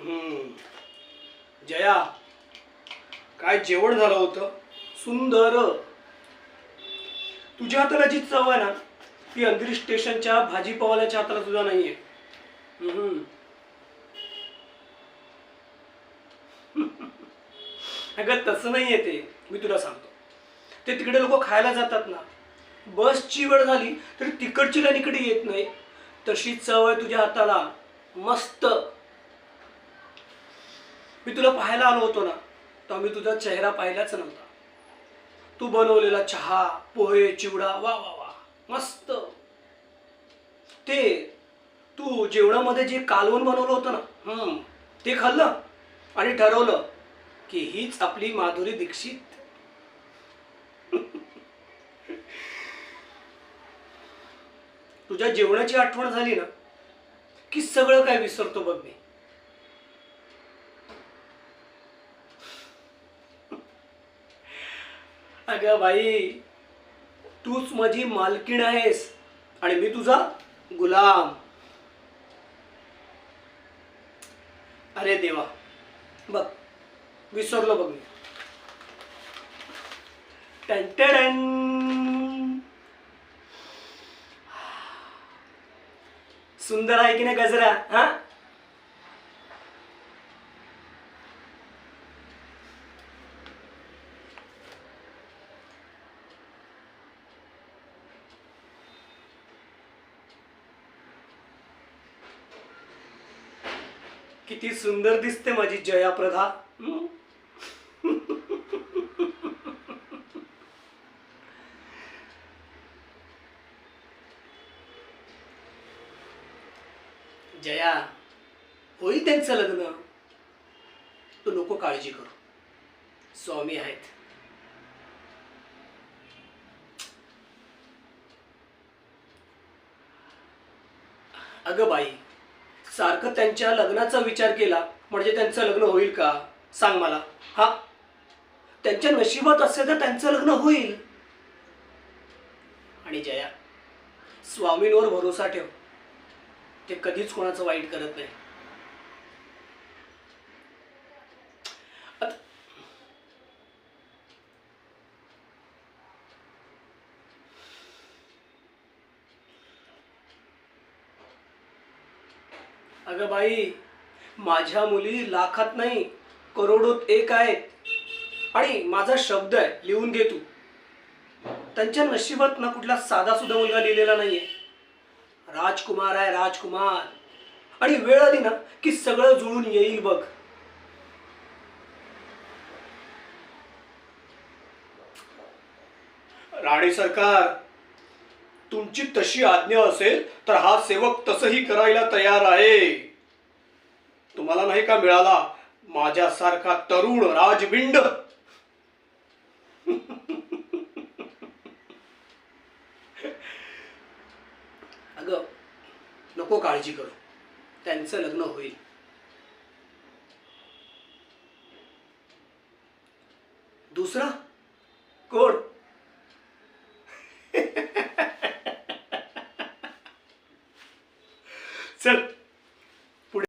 हम्म. जया, काय जेवण झालं होतं सुंदर. तुझ्या हाताला जी चव आहे ना ती अंधरी स्टेशनच्या भाजीपावाल्याच्या हाताला तुझा नाहीये. हम्म. अगं तसं नाहीये ते. मी तुला सांगतो, ते तिकडे लोक खायला जातात ना, बसची वेळ झाली तरी तिकडची लाईन इकडे येत नाही. तशी चव आहे तुझ्या हाताला, मस्त. मी तुला पाहायला आलो होतो ना, तेव्हा मी तुझा चेहरा पाहिलाच नव्हता. तू बनवलेला चहा, पोहे, चिवडा, वा वा वा, मस्त. ते तू जेवणामध्ये जे कालवण बनवलं होतं ना, ते खाल्लं आणि ठरवलं की हीच आपली माधुरी दीक्षित. तुझ्या जेवणाची आठवण झाली ना की सगळं काय विसरतो बघ मी. अगं बाई, तूच माझी मालकीण आहेस आणि मी तुझा गुलाम. अरे देवा, बघ विसरलो बघ मी. टन. सुंदर आहे की नाही गजरा? हा, किती सुंदर दिसते माझी जयाप्रभा. जया, होईल त्यांचं लग्न. तू नको काळजी करू, स्वामी आहेत. अगं बाई, सारखं त्यांच्या लग्नाचा विचार केला म्हणजे त्यांचं लग्न होईल का? सांग मला. हा, त्यांच्या नशिबात असेल तर त्यांचं लग्न होईल. आणि जया, स्वामींवर भरोसा ठेव, ते कधीच कोणाचं वाईट करत नाही. अगं बाई, माझ्या मुली लाखात नाही करोडोत एक आहेत. आणि माझा शब्द आहे, लिहून घे तू. त्यांच्या नशिबात ना कुठला साधा सुद्धा मुलगा लिहिलेला नाहीये. राजकुमार आहे, राजकुमार. आणि वेळ आली ना की सगळं जुळून येईल बघ. राणी सरकार, तुमची तशी आज्ञा असेल तर हा सेवक तसंही करायला तयार आहे. तुम्हाला नाही का मिळाला माझ्यासारखा तरुण राजबिंड? अगं नको काळजी करू, त्यांचं लग्न होईल. दुसरा कोण?